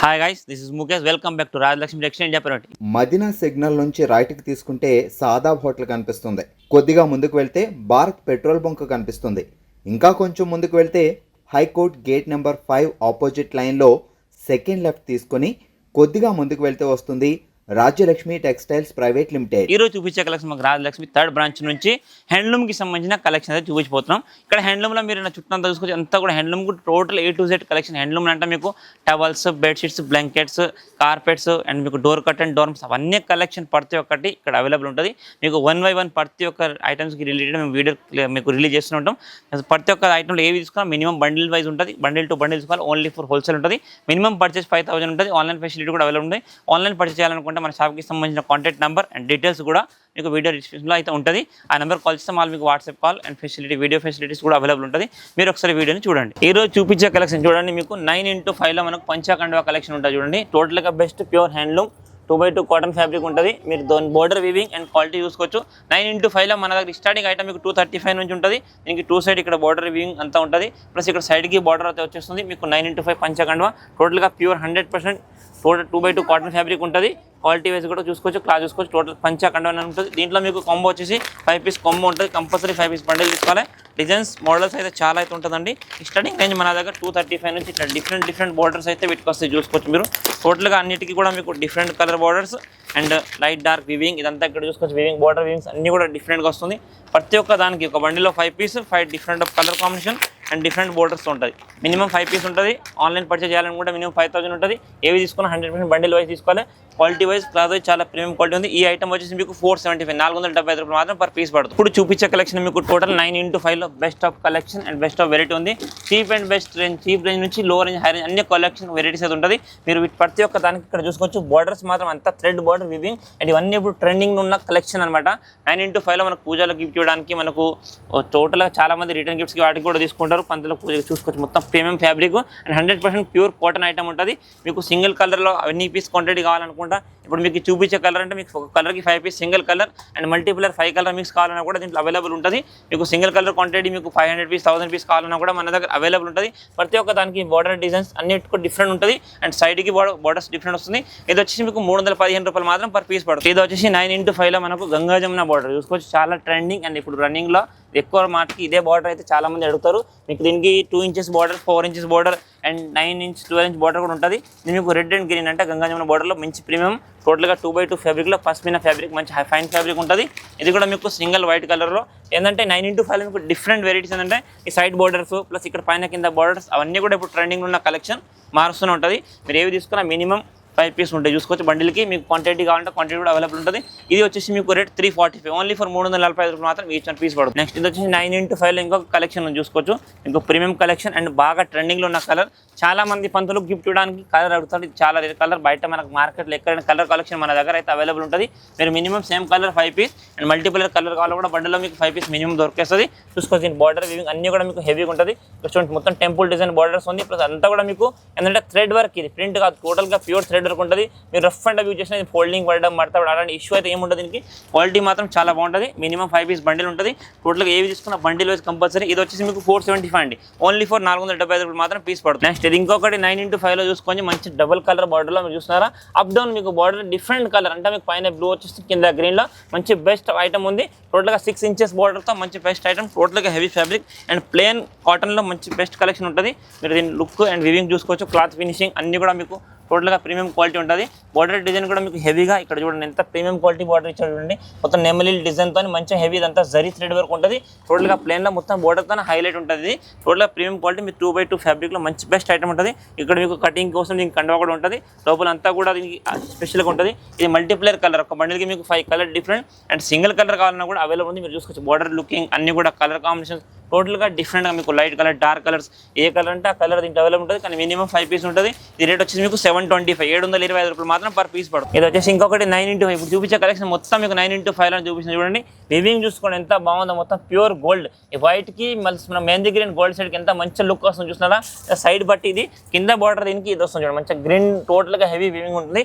Hi guys, this is Mukesh. Welcome back to Rajalakshmi textile India private. Madina signal నుంచి రైట్కి తీసుకుంటే Shadab hotel కనిపిస్తుంది. కొద్దిగా ముందుకు వెళ్తే భారత్ పెట్రోల్ బంక్ కనిపిస్తుంది. ఇంకా కొంచెం ముందుకు వెళ్తే హైకోర్ట్ గేట్ నెంబర్ 5 ఆపోజిట్ లైన్లో సెకండ్ లెఫ్ట్ తీసుకొని కొద్దిగా ముందుకు వెళ్తే వస్తుంది రాజ్యలక్ష్మి టెక్స్టైల్స్ ప్రైవేట్ లిమిటెడ్. ఈరోజు చూపించే కలెక్షన్ మాకు రాజలక్ష్మి థర్డ్ బ్రాంచ్ నుంచి హ్యాండ్లూమ్కి సంబంధించిన కలెక్షన్ అయితే చూపించిపోతున్నాం. ఇక్కడ హ్యాండ్లూమ్లో మీరు నా చుట్టూ అంతా చూసుకోవచ్చు. అంతా కూడా handloom total A to Z collection. Handloom అంటే మీకు towels, bedsheets, blankets, carpets and మీకు డోర్ కర్టన్, డోర్మ్స్ అవన్నీ కలెక్షన్ ప్రతి ఒక్కటి ఇక్కడ అవైలబుల్ ఉంటుంది. మీకు 1 by 1 ప్రతి ఒక్క ఐటమ్స్కి రిలేటెడ్ మేము వీడియో మీకు రిలీజ్ చేస్తుంటాం. ప్రతి ఒక్క ఐటమ్లో ఏవి తీసుకున్నా మినిమం బండిల్ వైజ్ ఉంటుంది. బండిల్ టు బండిల్ తీసుకోవాలి. ఓన్లీ ఫర్ హోల్సేల్ ఉంటుంది. మినిమం పర్చేస్ 5000 ఉంటుంది. ఆన్లైన్ ఫెసిలిటీ కూడా అవైలబుల్ ఉంది. ఆన్లైన్ పర్చేస్ చేయాలనుకుంటే మన షాప్కి సంబంధించిన కాంటాక్ట్ నెంబర్ అండ్ డీటెయిల్స్ కూడా మీకు వీడియో డిస్క్రిప్షన్లో అయితే ఉంటుంది. ఆ నెంబర్ కాల్ చేస్తే మాకు WhatsApp call and video facilities కూడా అవైలబుల్ ఉంటుంది. మీరు ఒకసారి వీడియోని చూడండి. ఈ రోజు చూపించే కలెక్షన్ చూడండి. మీకు 9x5లో మనకు పంచాకండువా కలెక్షన్ ఉంటుంది చూడండి. టోటల్గా best pure handloom 2x2 cotton fabric ఉంటుంది. మీరు దాని బోర్డర్ వీవింగ్ అండ్ క్వాలిటీ చూసుకోవచ్చు. 9x5లో మన దగ్గర స్టార్టింగ్ ఐటమ్ మీకు 235 నుంచి ఉంటుంది. దీనికి 2 సైడ్ ఇక్కడ బోర్డర్ వీవింగ్ అంతా ఉంటుంది. ప్లస్ ఇక్కడ సైడ్కి బోర్డర్ అయితే వచ్చేస్తుంది. మీకు 9x5 పంచకండువా టోటల్గా pure 100% total 2x2 cotton fabric ఉంటుంది. క్వాలిటీ వైజ్ కూడా చూసుకోవచ్చు, క్లాస్ చూసుకోవచ్చు. టోటల్ పంచకండువా ఉంటుంది. దీంట్లో మీకు కాంబో వచ్చేసి 5 పీస్ కాంబో ఉంటుంది. కంపల్సరీ 5 పీస్ బండిల్ తీసుకోవాలి. డిజైన్స్ మోడల్స్ అయితే చాలా అయితే ఉంటుందండి. స్టార్టింగ్ రేంజ్ మన దగ్గర 235 నుంచి ఇట్లా డిఫరెంట్ బోర్డర్స్ అయితే వీటికి వస్తాయి చూసుకోవచ్చు. మీరు టోటల్గా అన్నిటికీ కూడా మీకు different colour borders and light dark weaving ఇదంతా ఇక్కడ చూసుకోవచ్చు. వివింగ్ బోర్డర్ వివింగ్స్ అన్నీ కూడా డిఫరెంట్గా వస్తుంది. ప్రతి ఒక్క దానికి ఒక బండిలో 5 piece 5 different colour combination and different borders ఉంటుంది. మినిమం 5 పీస్ ఉంటుంది. ఆన్లైన్ పర్చేజ్ చేయాలనుకుంటే మినిమం 5000 ఉంటుంది. ఏవి తీసుకున్నా 100% బండిల్ వైజ్ తీసుకోవాలి. క్వాలిటీ వైజ్ క్లాత్ వైజ్ చాలా ప్రీమియం క్వాలిటీ ఉంది. ఈ ఐటమ్ వచ్చేసి మీకు 475 475 రూపాయలు మాత్రం పర్ పీస్ పడుతుంది. ఇప్పుడు చూపించే కలెక్షన్ మీకు టోటల్ 9x5లో best of collection and best of variety ఉంది. Cheap and best range, cheap range నుంచి లో రేంజ్, హై రేంజ్ అన్ని కలెక్షన్ వెరైటీస్ అయితే ఉంటుంది. మీరు ప్రతి ఒక్క దానికి ఇక్కడ చూసుకోవచ్చు. బోర్డర్స్ మాత్రం అంతా థ్రెడ్ బోర్డర్ వివింగ్ అండ్ ఇవన్నీ ఇప్పుడు ట్రెండింగ్ ఉన్న కలెక్షన్ అనమాట. 9x5లో మనకు పూజలో గిఫ్ట్ ఇవ్వడానికి మనకు టోటల్గా చాలా మంది రిటర్న్ గిఫ్ట్స్కి వాటికి కూడా తీసుకుంటారు. పంతులో పూజ చూసుకోవచ్చు. మొత్తం premium fabric and 100% pure cotton item ఉంటుంది. మీకు సింగిల్ కలర్లో అన్ని పీస్ క్వాంటిటీ కావాలనుకుంటా ఇప్పుడు మీకు చూపించే కలర్ అంటే మీకు ఒక కలర్కి 5 piece single colour and multiple 5 colour mix కావాలన్నా కూడా దీంట్లో అవైలబుల్ ఉంటుంది. మీకు సింగిల్ కలర్ క్వాంటిటీ మీకు 500 పీస్ 1000 పీస్ కావాలన్నా కూడా మన దగ్గర అవైలబుల్ ఉంటుంది. ప్రతి ఒక్క దానికి బోర్డర్ డిజైన్స్ అన్నిటికీ డిఫరెంట్ ఉంటుంది అండ్ సైడ్కి బోర్డర్స్ డిఫరెంట్ వస్తుంది. ఇది వచ్చేసి మీకు 315 రూపాయలు మాత్రం పర్ పీస్ పడుతుంది. ఇది వచ్చేసి 9x5లో మనకు గంగా జమున బోర్డర్ చూసుకోవచ్చు. చాలా ట్రెండింగ్ అండ్ ఇప్పుడు రన్నింగ్లో ఎక్కువ మాటకి ఇదే బార్డర్ అయితే చాలా మంది అడుగుతారు. మీకు దీనికి 2 inches border, 4 inches border and 9 inch 12 inch border కూడా ఉంటుంది. దీనికి మీకు రెడ్ అండ్ గ్రీన్ అంటే గంగా జమున బార్డర్లో మంచి ప్రీమియం టోటల్గా 2x2 ఫ్యాబ్రిక్లో పస్మినా ఫ్యాబ్రిక్ మంచి ఫైన్ ఫ్యాబ్రిక్ ఉంటుంది. ఇది కూడా మీకు సింగిల్ వైట్ కలర్లో ఏంటంటే 9x5లో మీకు డిఫరెంట్ వెరైటీస్ ఏంటంటే ఈ సైడ్ బోర్డర్స్ ప్లస్ ఇక్కడ పైన కింద బోర్డర్స్ అవన్నీ కూడా ఇప్పుడు ట్రెండింగ్ ఉన్న కలెక్షన్ మారుస్తూనే ఉంటుంది. మీరు ఏవి తీసుకున్నా మినిమం 5 పీస్ ఉంటాయి చూసుకోవచ్చు. బండిల్కి మీకు క్వాంటిటీ కావాలంటే క్వాంటిటీ కూడా అవైలబుల్ ఉంటుంది. ఇది వచ్చేసి మీకు రేట్ 345 ఓన్లీ ఫర్ 345 రూపాయలు మాత్రం ఈచ్ 1 పీస్ పడుతుంది. నెక్స్ట్ ఇది వచ్చేసి 9x5లో ఇంకొక కలెక్షన్ చూసుకోవచ్చు. ఇంకో ప్రీమియం కలెక్షన్ అండ్ బాగా ట్రెండింగ్లో ఉన్న కలర్. చాలా మంది పంతులు గిఫ్ట్ ఇవ్వడానికి కలర్ అడుగుతారు. ఇది చాలా రేర్ కలర్. బయట మనకు మార్కెట్లో ఎక్కడైనా కలర్ కలెక్షన్ మన దగ్గర అయితే అవైలబుల్ ఉంటుంది. మీరు minimum same colour 5 piece and multiple colour కావాలి కూడా బండిలో మీకు 5 పీస్ మినిమం దొరికేస్తుంది. చూసుకోవచ్చు. దీని బార్డర్ వివింగ్ అన్నీ కూడా మీకు హెవీగా ఉంటుంది. చూడండి మొత్తం టెంపుల్ డిజైన్ బార్డర్స్ ఉంది. ప్లస్ అంతా కూడా మీకు ఏంటంటే థ్రెడ్ వర్క్. ఇది ప్రింట్ కాదు, టోటల్గా ప్యూర్ థ్రెడ్ వర్క్ ఉంటుంది. మీరు రఫ్ అండ్ యూజ్ చేసిన ఫోల్డింగ్ పడడం మడతపడ అలాంటి ఇష్యూ అయితే ఏముంటుంది. దీనికి క్వాలిటీ మాత్రం చాలా బాగుంటుంది. మినిమం 5 పీస్ బండిల్ ఉంటుంది. టోటల్గా ఏవి తీసుకున్న బండిల్ వైజ్ కంపల్సరీ. ఇది వచ్చేసి మీకు 475 అండి. ఓన్లీ ఫర్ 475 రూపాయలు మాత్రం పీస్ పడుతుంది. నెక్స్ట్ ఇది ఇంకొకటి 9x5లో చూసుకొని మంచి డబుల్ కలర్ బార్డర్లో మీరు చూస్తున్నారా. అప్ డౌన్ మీకు బార్డర్ డిఫరెంట్ కలర్ అంటే మీకు పైన బ్లూ వచ్చేసి కింద గ్రీన్లో మంచి బెస్ట్ ఐటమ్ ఉంది. టోటల్గా 6 ఇంచెస్ బార్డర్తో మంచి బెస్ట్ ఐటమ్. టోటల్గా హెవీ ఫ్యాబ్రిక్ అండ్ ప్లేన్ కాటన్లో మంచి బెస్ట్ కలెక్షన్ ఉంటుంది. మీరు దీని లుక్ అండ్ వివింగ్ చూసుకోవచ్చు. క్లాత్ ఫినిషింగ్ అన్నీ కూడా మీకు టోటల్గా ప్రీమియం క్వాలిటీ ఉంటుంది. బార్డర్ డిజైన్ కూడా మీకు హెవీగా ఇక్కడ చూడండి ఎంత ప్రీమియం క్వాలిటీ బార్డర్ ఇచ్చాడు చూడండి. మొత్తం నెమలిల్ డిజైన్తో మంచిగా హెవీ ఇదంతా జరీ థ్రెడ్ వర్క్ ఉంటుంది. టోటల్గా ప్లేన్లో మొత్తం బార్డర్తో హైలైట్ ఉంటుంది. టోటల్గా ప్రీమియం క్వాలిటీ మీకు 2x2 ఫ్యాబ్రిక్లో మంచి బెస్ట్ ఐటమ్ ఉంటుంది. ఇక్కడ మీకు కటింగ్ కోసం దీనికి కండువా కూడా ఉంటుంది. లోపల అంతా కూడా దీనికి స్పెషల్గా ఉంటుంది. ఇది మల్టీప్లేయర్ కలర్. ఒక బండిల్కి మీకు 5 colour different and single colour కావాలన్నా కూడా అవైలబుల్ ఉంది. మీరు చూసుకోవచ్చు. బార్డర్ లుకింగ్ అన్ని కూడా కలర్ కాంబినేషన్ టోటల్గా డిఫరెంట్గా మీకు లైట్ కలర్, డార్క్ కలర్స్ ఏ కలర్ అంటే ఆ కలర్ దీంట్లో అవైలబుల్ ఉంటుంది. కానీ మినిమం 5 పీస్ ఉంటుంది. ఇది రేట్ వచ్చేసి మీకు 725 రూపాయలు మాత్రం పర్ పీస్ పడుతుంది. ఇది వచ్చేసి ఇంకొకటి 9x5. ఇప్పుడు చూపించే కలెక్షన్ మొత్తం మీకు 9x5లో చూపించిన చూడండి. వివింగ్ చూసుకోండి ఎంత బాగుందో, మొత్తం ప్యూర్ గోల్డ్. ఈ వైట్కి మళ్ళీ మన మెహందీ గ్రీన్ గోల్డ్ సైడ్కి ఎంత మంచి లుక్ వస్తుంది చూస్తున్నారా. సైడ్ బట్టి ఇది కింద బార్డర్ దీనికి ఇది వస్తుంది చూడండి, మంచిగా గ్రీన్ టోటల్గా హెవీ వివింగ్ ఉంటుంది.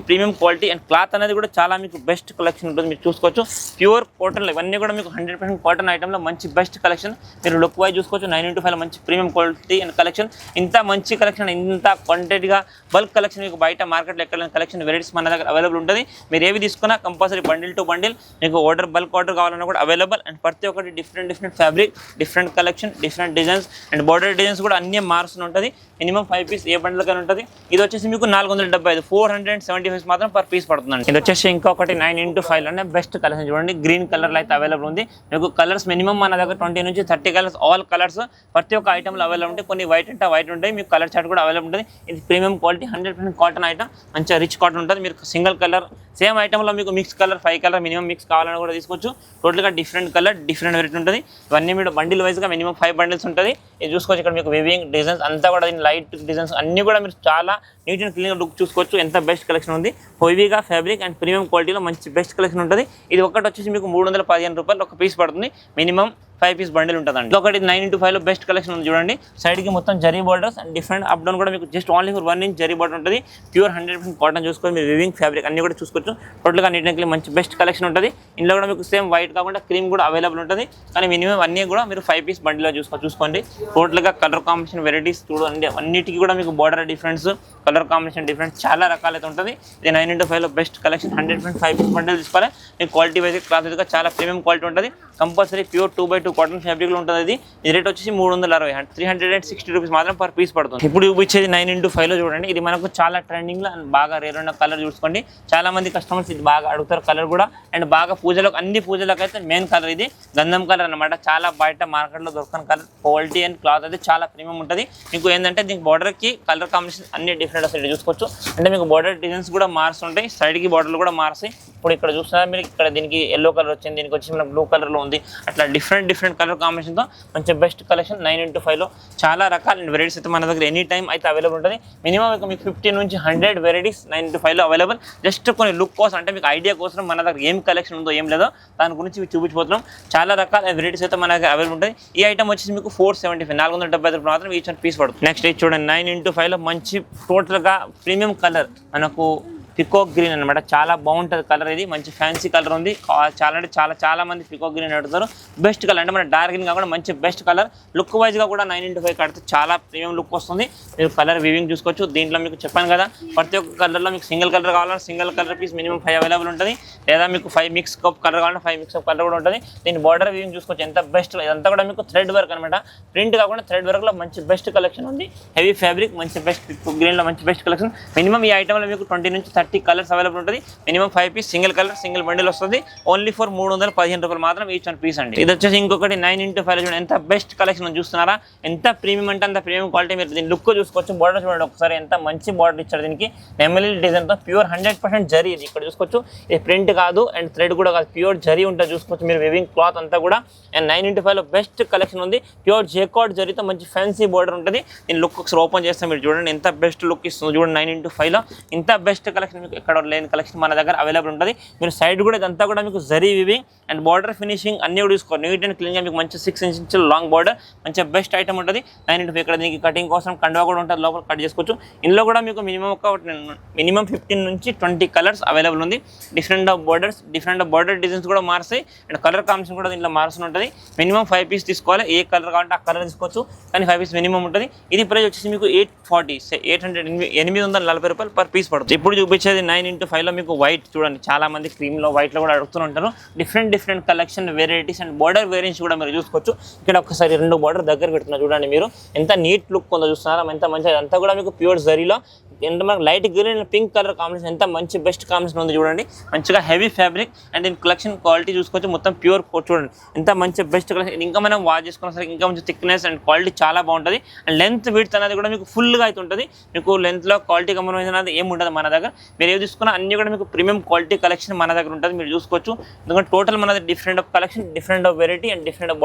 ప్రీమియం క్వాలిటీ అండ్ క్లాత్ అనేది కూడా చాలా మీకు బెస్ట్ కలెక్షన్ ఉంటుంది. మీరు చూసుకోవచ్చు ప్యూర్ కాటన్, ఇవన్నీ కూడా మీకు 100% కాటన్ ఐటమ్లో మంచి బెస్ట్ కలెక్షన్. మీరు లుక్ వైజ్ చూసుకోవచ్చు 9x5 మంచి ప్రీమియం క్వాలిటీ అండ్ కలెక్షన్. ఇంత మంచి కలెక్షన్, ఇంత క్వాంటిటీగా బల్క్ కలెక్షన్ మీకు బయట మార్కెట్లో ఎక్కడ కలెక్షన్ వెరైటీస్ మన దగ్గర అవైలబుల్ ఉంటుంది. మీరు ఏవి తీసుకున్నా కంపల్సరీ బండిల్ టు బండిల్ మీకు బల్క్ ఆర్డర్ కావాలన్నా కూడా అవైలబుల్. అండ్ ప్రతి ఒక్కటి different fabric, different collection, different designs and border designs కూడా అన్నీ మారుస్తూ ఉంటుంది. మినిమం 5 పీస్ ఏ బండిల్ కానీ ఉంటుంది. ఇది వచ్చేసి మీకు 475, 475 మాత్రం పర్ పీస్ పడుతుందండి. ఇది వచ్చేసి ఇంకొకటి 9x5 అనే బెస్ట్ కలెక్షన్ చూడండి. గ్రీన్ కలర్ అయితే అవైలబుల్ ఉంది. మీకు కలర్స్ మినిమం మన దగ్గర 20 నుంచి 30 కలర్స్, ఆల్ కలర్స్ ప్రతి ఒక్క ఐటమ్లో అవైలబుల్ ఉంటాయి. కొన్ని వైట్ అంటే వైట్ ఉంటాయి, మీకు కలర్ చార్ట్ కూడా అవైలబుల్ ఉంటుంది. ఇది ప్రీమియం క్వాలిటీ 100% కాటన్ ఐటమ్, మంచిగా రిచ్ కాటన్ ఉంటుంది. మీరు సింగిల్ కలర్ సేమ్ ఐటమ్లో మీకు mix colour 5 colour minimum mix కావాలని కూడా తీసుకోవచ్చు. టోటల్గా డిఫరెంట్ కలర్, డిఫరెంట్ వెరైటీ ఉంటుంది. ఇవన్నీ మీరు బండిల్ వైజ్గా మినిమం 5 బండిల్స్ ఉంటుంది. ఇది చూసుకోవచ్చు. ఇక్కడ మీకు వివింగ్ డిజైన్స్ అంతా కూడా లైట్ డిజైన్స్ అన్నీ కూడా మీరు చాలా నీట్ అండ్ క్లీన్గా లుక్ చూసుకోవచ్చు. ఎంత బెస్ట్ కలెక్షన్ ఉంది. హెవీగా ఫ్యాబ్రిక్ అండ్ ప్రీమియం క్వాలిటీలో మంచి బెస్ట్ కలెక్షన్ ఉంటుంది. ఇది ఒకటి వచ్చేసి మీకు 315 రూపాయలు ఒక పీస్ పడుతుంది. మినిమం 5 పీస్ బండిల్ ఉంటుందండి. ఒకటి 9x5 బెస్ట్ కలెక్షన్ ఉంది చూడండి. సైడ్కి మొత్తం zari borders and different up down కూడా మీకు just only for 1 inch zari border ఉంటుంది. ప్యూర్ 100% కాటన్ చూసుకొని మీరు వివింగ్ ఫ్యాబ్రిక్ అన్ని కూడా చూసుకోవచ్చు. టోటల్గా నీట్ అండ్ క్లీన్ మంచి బెస్ట్ కలెక్షన్ ఉంటుంది. ఇందులో కూడా మీకు సేమ్ వైట్ కాకుండా క్రీమ్ కూడా అవైలబుల్ ఉంటుంది. కానీ మినిమం అన్నీ కూడా మీరు 5 పీస్ బండిలో చూసుకోండి. టోటల్గా కలర్ కాంబినేషన్ వెరైటీస్ చూడండి, అన్నిటికీ కూడా మీకు border difference, colour combination difference చాలా రకాలైతే ఉంటుంది. ఇది 9x5 best collection. 100% 5 piece bundle తీసుకోవాలి. మీకు క్వాలిటీ వైజ్ క్లాత్ వైజ్గా చాలా ప్రీమియం క్వాలిటీ ఉంటుంది. కంపల్సరీ ప్యూర్ 2x2 కాటన్ ఫ్యాబ్రిక్లో ఉంటుంది. ఇది రేట్ వచ్చేసి 360, 360 రూపీస్ మాత్రం పర్ పీస్ పడుతుంది. ఇప్పుడు చూపించేది 9x5 చూడండి. ఇది మనకు చాలా ట్రెండింగ్లో అండ్ బాగా రేర్ ఉన్న కలర్ చూసుకోండి. చాలా మంది కస్టమర్స్ ఇది బాగా అడుగుతారు కలర్ కూడా. అండ్ బాగా పూజలకు, అన్ని పూజలకు అయితే మెయిన్ కలర్ ఇది గంధం కలర్ అనమాట. చాలా బయట మార్కెట్లో దొరకని కలర్. క్వాలిటీ అండ్ క్లాత్ అయితే చాలా ప్రీమియం ఉంటుంది. మీకు ఏంటంటే దీనికి బార్డర్కి కలర్ కాంబినేషన్ అన్ని డిఫరెంట్ వస్తాయి చూసుకోవచ్చు. అంటే మీకు బార్డర్ డిజైన్స్ కూడా మారుస్తుంటాయి, సైడ్కి బార్డర్లు కూడా మారుస్తాయి. ఇప్పుడు ఇక్కడ చూస్తున్నారు మీరు, ఇక్కడ దీనికి ఎల్లో కలర్ వచ్చింది, దీనికి వచ్చి మనకు బ్లూ కలర్లో ఉంది. అట్లా డిఫరెంట్ కలర్ కాంబినేషన్తో మంచి బెస్ట్ కలెక్షన్ 9x5 చాలా రకాల వెరైటీస్ అయితే మన దగ్గర ఎనీ టైం అయితే అవైలబుల్ ఉంటుంది. మినిమం మీకు 50 నుంచి 100 వెరైటీస్ 9x5 అవైలబుల్. జస్ట్ కొన్ని లుక్ కోసం, అంటే మీకు ఐడియా కోసం మన దగ్గర ఏం కలెక్షన్ ఉందో ఏం లేదో దాని గురించి చూపించిపోతున్నాం. చాలా రకాల వెరైటీస్ అయితే మన దగ్గర అవైలబుల్ ఉంటుంది. ఈ ఐటమ్ వచ్చేసి మీకు 475, 475 రూపాయలు మాత్రం ఈచ్ పీస్ పడుతుంది. నెక్స్ట్ ఇది చూడండి 9x5 మంచి టోటల్గా ప్రీమియం కలర్ మనకు పికాక్ గ్రీన్ అనమాట. చాలా బాగుంటుంది కలర్. ఇది మంచి ఫ్యాన్సీ కలర్ ఉంది. చాలా అంటే చాలా మంది పికాక్ గ్రీన్ అడుగుతారు. బెస్ట్ కలర్ అంటే మన డార్క్ గ్రీన్ కాకుండా మంచి బెస్ట్ కలర్. లుక్ వైజ్గా కూడా 9x5 కడితే చాలా ప్రీమియం లుక్ వస్తుంది. మీరు కలర్ వివింగ్ చూసుకోవచ్చు. దీంట్లో మీకు చెప్పాను కదా, ప్రతి ఒక్క కలర్లో మీకు సింగిల్ కలర్ కావాలంటే single colour piece minimum 5 available ఉంటుంది. లేదా మీకు 5 మిక్స్ కప్ కలర్ కావాలంటే 5 మిక్స్ కప్ కలర్ కూడా ఉంటుంది. దీని బార్డర్ వివింగ్ చూసుకోవచ్చు ఎంత బెస్ట్. ఇదంతా కూడా మీకు థ్రెడ్ వర్క్ అనమాట. ప్రింట్ కాకుండా థ్రెడ్ వర్క్లో మంచి బెస్ట్ కలెక్షన్ ఉంది. హెవీ ఫ్యాబ్రిక్ మంచి బెస్ట్ గ్రీన్లో మంచి బెస్ట్ కలెక్షన్. మినిమం ఈ ఐటమ్లో మీకు 20 నుంచి 30 కలర్స్ అవైలబుల్ ఉంటుంది. Minimum 5 piece single colour single bundle వస్తుంది. ఓన్లీ ఫర్ 315 రూపాయలు మాత్రం ఈచ్ పీస్ అండి. ఇది వచ్చేసి ఇంకొకటి 9x5 చూడండి. ఎంత బెస్ట్ కలెక్షన్ చూస్తున్నారా. ఎంత ప్రీమియం అంటే అంత ప్రీమియం క్వాలిటీ. మీరు దీని లుక్ చూసుకోవచ్చు. బార్డర్ చూడండి ఒకసారి ఎంత మంచి బార్డర్ ఇచ్చారు. దీనికి నెమలి డిజైన్తో ప్యూర్ 100% జరీ. ఇది ఇక్కడ చూసుకోవచ్చు. ఇది ప్రింట్ కాదు అండ్ థ్రెడ్ కూడా కాదు, ప్యూర్ జరీ ఉంటుంది చూసుకోవచ్చు. మీరు వివింగ్ క్లాత్ అంతా కూడా. అండ్ 9x5 బెస్ట్ కలెక్షన్ ఉంది. ప్యూర్ జేకార్డ్ జరీతో మంచి ఫ్యాన్సీ బార్డర్ ఉంటుంది. దీని లుక్ ఒకసారి ఓపెన్ చేస్తే మీరు చూడండి ఎంత బెస్ట్ లుక్ ఇస్తుంది. చూడండి 9x5 ఇంత బెస్ట్ కలెక్షన్ మీకు ఎక్కడ లేని కలెక్షన్ మన దగ్గర అవైలబుల్ ఉంటుంది. మీరు సైడ్ కూడా ఇదంతా కూడా మీకు zari weaving and border finishing అన్ని కూడా చూసుకోండి. నీట్ అండ్ క్లీన్గా మీకు మంచి 6 ఇంచ్ లాంగ్ బార్డర్ మంచి బెస్ట్ ఐటమ్ ఉంటుంది. 9x5 ఇక్కడ దీనికి కటింగ్ కోసం కండువా కూడా ఉంటుంది, లోపల కట్ చేసుకోవచ్చు. ఇందులో కూడా మీకు మినిమం 15 నుంచి 20 కలర్స్ అవైలబుల్ ఉంది. డిఫరెంట్ బార్డర్ డిజైన్స్ కూడా మారుస్తాయి అండ్ కలర్ కాంబినేషన్ కూడా దీంట్లో మారుస్తూ ఉంటుంది. మినిమం 5 పీస్ తీసుకోవాలి. ఏ కలర్ కావాలంటే ఆ కలర్ తీసుకోవచ్చు, కానీ 5 పీస్ మినిమం ఉంటుంది. ఇది ప్రైస్ వచ్చేసి మీకు 840 రూపాయలు పర్ పీస్ పడుతుంది. ఇప్పుడు చూపించేది 9x5 మీకు వైట్ చూడండి. చాలా మంది క్రీమ్లో వైట్లో కూడా అడుగుతూ ఉంటారు. Different collection varieties and border variants కూడా మీరు చూసుకోవచ్చు. ఇక్కడ ఒకసారి 2 బార్డర్ దగ్గర పెడుతున్నా చూడండి. మీరు ఎంత నీట్ లుక్ ఉందో చూస్తున్నారా. ఎంత మంచిగా అంతా కూడా మీకు ప్యూర్ జరీలో ఎంత మనకు light green and pink colour combination ఎంత మంచి బెస్ట్ కాంబినేషన్ ఉంది చూడండి. మంచిగా హెవీ ఫ్యాబ్రిక్ అండ్ దీని కలెక్షన్ క్వాలిటీ చూసుకోవచ్చు. మొత్తం ప్యూర్ చూడండి ఎంత మంచి బెస్ట్ కలెక్షన్. ఇంకా మనం వాష్ చేసుకున్న సరే ఇంకా మంచి థిక్నెస్ అండ్ క్వాలిటీ చాలా బాగుంటుంది. అండ్ లెంత్ విడ్త్ అనేది కూడా మీకు ఫుల్గా అయితే ఉంటుంది. మీకు లెంత్లో క్వాలిటీ కాంబినేషన్ అనేది ఏమి ఉంటుంది మన దగ్గర. మీరు ఏది తీసుకున్నా అన్ని కూడా మీకు ప్రీమియం క్వాలిటీ కలెక్షన్ మన దగ్గర ఉంటుంది. మీరు చూసుకోవచ్చు. ఎందుకంటే టోటల్ మనది different of collection, different of variety and different of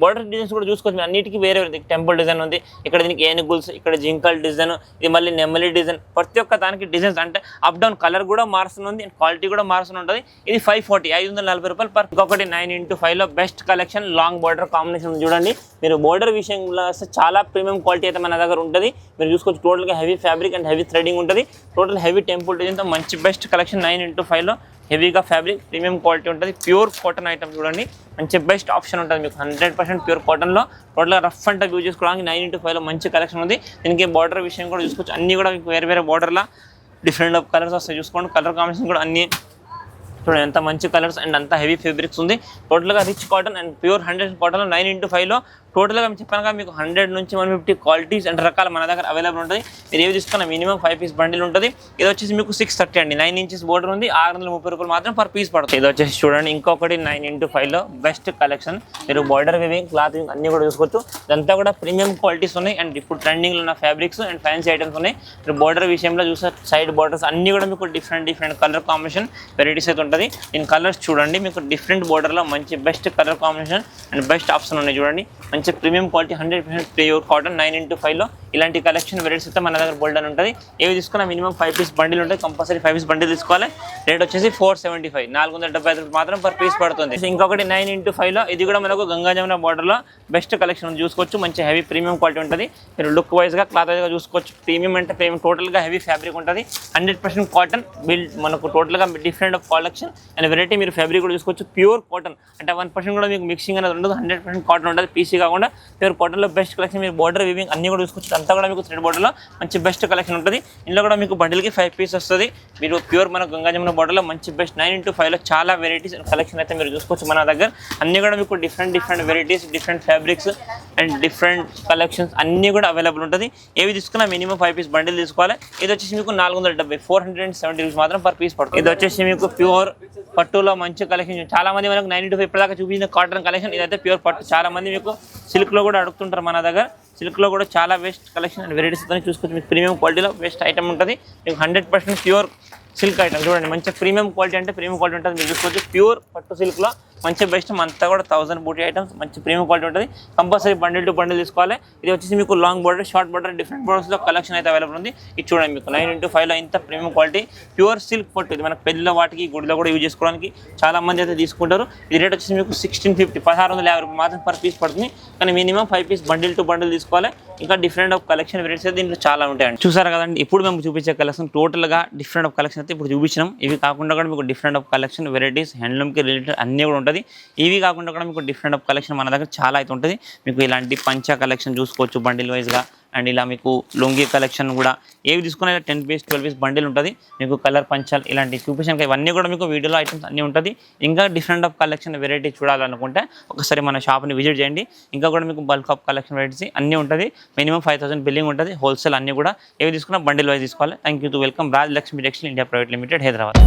border designs కూడా చూసుకోవచ్చు. అన్నిటికీ వేరే టెంపుల్ డిజైన్ ఉంది. ఇక్కడ దీనికి ఏనుగుల్స్, ఇక్కడ జింకల్ డిజైన్, ఇది మళ్ళీ నెమలి డిజైన్ డిజైన్, ప్రతి ఒక్క దానికి డిజైన్స్ అంటే అప్ డౌన్ కలర్ కూడా మారుస్తుంది అండ్ క్వాలిటీ కూడా మారుస్తూ ఉంటుంది. ఇది 540 రూపాయలు పర్. ఇంకొకటి 9x5లో best collection long border combination చూడండి. మీరు బార్డర్ విషయంలో చాలా ప్రీమియం క్వాలిటీ అయితే మన దగ్గర ఉంటుంది. మీరు చూసుకోవచ్చు టోటల్గా heavy fabric and heavy threading ఉంటుంది. టోటల్ హెవీ టెంపుల్ డిజైన్తో మంచి బెస్ట్ కలెక్షన్ 9x5లో హెవీగా ఫ్యాబ్రిక్ ప్రీమియం క్వాలిటీ ఉంటుంది. ప్యూర్ కాటన్ ఐటమ్ చూడండి, మంచి బెస్ట్ ఆప్షన్ ఉంటుంది మీకు 100% ప్యూర్ కాటన్లో. టోటల్గా రఫ్ అండ్ టఫ్ యూజ్ చేసుకోవడానికి 9x5లో మంచి కలెక్షన్ ఉంది. దీనికి బార్డర్ విషయం కూడా చూసుకోవచ్చు, అన్నీ కూడా మీకు వేరే వేరే బార్డర్లో డిఫరెంట్ ఆఫ్ కలర్స్ వస్తాయి. చూసుకోండి కలర్ కాంబినేషన్ కూడా అన్నీ చూడండి ఎంత మంచి కలర్స్ అండ్ అంత హెవీ ఫ్యాబ్రిక్స్ ఉంది. టోటల్గా రిచ్ కాటన్ అండ్ ప్యూర్ 100 కాటన్లో 9x5లో టోటల్గా మేము చెప్పాను మీకు 100 నుంచి 150 క్వాలిటీస్ అండ్ రకాల మన దగ్గర అవైలబుల్ ఉంటుంది. మీరు ఏవి తీసుకున్నా మినిమం 5 పీస్ బండిల్ ఉంటుంది. ఇది వచ్చేసి మీకు 630 అండి, 9 ఇంచెస్ బోర్డర్ ఉంది, 630 రూపాయలు మాత్రం పర్ పీస్ పడుతుంది. ఇది వచ్చేసి చూడండి ఇంకొకటి 9x5లో బెస్ట్ కలెక్షన్. మీరు బార్డర్ వివింగ్ క్లాత్ అన్ని కూడా చూసుకోవచ్చు. ఇదంతా కూడా ప్రీమియం క్వాలిటీస్ ఉన్నాయి అండ్ ఇప్పుడు ట్రెండింగ్లో ఉన్న ఫ్యాబ్రిక్స్ అండ్ ఫ్యాన్సీ ఐటమ్స్ ఉన్నాయి. మీరు బార్డర్ విషయంలో చూస్తే సైడ్ బార్డర్స్ అన్ని కూడా మీకు డిఫరెంట్ కలర్ కాంబినేషన్ వెరైటీస్ అయితే ఉంటుంది. దీని కలర్స్ చూడండి మీకు డిఫరెంట్ బార్డర్లో మంచి best colour combination and best option ఉన్నాయి చూడండి. మంచి ప్రీమియం క్వాలిటీ 100% ప్యూర్ కాటన్ 9x5లో ఇలాంటి కలెక్షన్ వెరైటీస్ అయితే మన దగ్గర బోల్డ్ అని ఉంటుంది. ఏవి తీసుకున్నా మినిమం 5 పీస్ బండిల్ ఉంటుంది, కంపల్సరీ 5 పీస్ బండిల్ తీసుకోవాలి. రేట్ వచ్చేసి 475 475 రూపాయలు మాత్రం పర్ పీస్ పడుతుంది. ఇంకొకటి 9x5లో ఇది కూడా మనకు గంగా జమున బార్డర్లో బెస్ట్ కలెక్షన్ చూసుకోవచ్చు. మంచి హెవీ ప్రీమియం క్వాలిటీ ఉంటుంది. మీరు లుక్ వైజ్గా క్లాత్ వైజ్గా చూసుకోవచ్చు. ప్రీమియం అంటే ప్రీమియం టోటల్గా హెవీ ఫ్యాబ్రిక్ ఉంటుంది. 100% కాటన్ బిల్డ్ మనకు టోటల్గా different of collection and variety. మీరు ఫ్యాబ్రిక్ కూడా చూసుకోవచ్చు ప్యూర్ కాటన్ అంటే 1% కూడా మీకు మిక్సింగ్ అనేది ఉండదు. 100% కాటన్ ఉంటుంది, పీసీ కాకుండా ప్యూర్ కాటన్లో బెస్ట్ కలెక్షన్. మీరు బార్డర్ వివింగ్ అన్ని కూడా చూసుకోవచ్చు. అంతా కూడా మీకు థ్రెడ్ బార్డర్లో మంచి బెస్ట్ కలెక్షన్ ఉంటుంది. ఇందులో కూడా మీకు బండిల్కి 5 పీస్ వస్తుంది. మీరు ప్యూర్ మన గంగా జమున బార్డర్లో మంచి బెస్ట్ 9x5లో చాలా వెరైటీస్ అండ్ కలెక్షన్ అయితే మీరు చూసుకోవచ్చు మన దగ్గర. అన్నీ కూడా మీకు different varieties, different fabrics and different collections అన్నీ కూడా అవైలబుల్ ఉంటుంది. ఏవి తీసుకున్నా మినిమం 5 పీస్ బండిల్ తీసుకోవాలి. ఇది వచ్చేసి మీకు 470 470 రూపీస్ మాత్రం పర్ పీస్ పడుతుంది. ఇది వచ్చేసి మీకు ప్యూర్ పట్టులో మంచి కలెక్షన్. చాలా మంది మనకు 9x5 ఇప్పటిదాకా చూపించిన కాటన్ కలెక్షన్, ఇదైతే ప్యూర్ పట్టు. చాలా మంది మీకు సిల్క్లో కూడా అడుగుతుంటారు మన దగ్గర. సిల్క్లో కూడా చాలా బెస్ట్ కలెక్షన్ అండ్ వెరైటీస్ చూసుకోవచ్చు. మీకు ప్రీమియం క్వాలిటీలో బెస్ట్ ఐటమ్ ఉంటుంది. మీకు 100% ప్యూర్ సిల్క్ ఐటమ్ చూడండి. మంచి ప్రీమియం క్వాలిటీ అంటే ప్రీమియం క్వాలిటీ ఉంటుంది. మీరు చూసుకోవచ్చు ప్యూర్ పట్టు సిల్క్లో మంచి బెస్ట్ అంతా కూడా 1000 బూటీ ఐటమ్స్ మంచి ప్రీమియం క్వాలిటీ ఉంటుంది. కంపల్సరీ బండిల్ టు బండిల్ తీసుకోవాలి. ఇది వచ్చేసి మీకు long border, short border, different బార్డర్స్లో కలెక్షన్ అయితే అవైలబుల్ ఉంది. ఇది చూడండి మీకు 9x5లో ఇంత ప్రీమియం క్వాలిటీ ప్యూర్ సిల్క్ పట్టు. ఇది మనకు పెళ్ళిలో వాటికి గుడిలో కూడా యూజ్ చేసుకోవడానికి చాలా మంది అయితే తీసుకుంటారు. ఇది రేట్ వచ్చేసి మీకు 1650 1650 రూపాయలు మాత్రం పర్ పీస్ పడుతుంది. కానీ minimum 5 piece bundle to bundle తీసుకోవాలి. ఇంకా డిఫరెంట్ ఆఫ్ కలెక్షన్ వెరైటీస్ అయితే దీంట్లో చాలా ఉంటాయండి. చూసారు కదండి, ఇప్పుడు మేము చూపించే కలెక్షన్ టోటల్గా డిఫరెంట్ ఆఫ్ కలెక్షన్ అయితే ఇప్పుడు చూపించినాం. ఇవి కాకుండా కూడా మీకు డిఫరెంట్ ఆఫ్ కలెక్షన్ వెరైటీస్ హ్యాండ్లూమ్కి రిలేటెడ్ అన్నీ కూడా ఉంటుంది. ఇవి కాకుండా కూడా మీకు డిఫరెంట్ ఆఫ్ కలెక్షన్ మన దగ్గర చాలా అయితే ఉంటుంది. మీకు ఇలాంటి పంచా కలెక్షన్ చూసుకోవచ్చు బండిల్ వైజ్గా అండ్ ఇలా మీకు లుంగీ కలెక్షన్ కూడా ఏవి తీసుకున్నా 10 పీస్ 12 పీస్ బండిల్ ఉంటుంది. మీకు కలర్ పంచాలు ఇలాంటి చూపించాను ఇవన్నీ కూడా మీకు వీడియోలో ఐటమ్స్ అన్నీ ఉంటుంది. ఇంకా డిఫరెంట్ ఆఫ్ కలెక్షన్ వెరైటీ చూడాలనుకుంటే ఒకసారి మన షాప్ని విజిట్ చేయండి. ఇంకా కూడా మీకు బల్క్ ఆఫ్ కలెక్షన్ వెరైటీస్ అన్నీ ఉంటుంది. మినిమం 5000 బిల్లింగ్ ఉంటుంది. హోల్సేల్ అన్నీ కూడా ఏవి తీసుకున్నా బండిల్ వైజ్ తీసుకోవాలి. Thank you to welcome Raj Lakshmi textile India private limited, Hyderabad.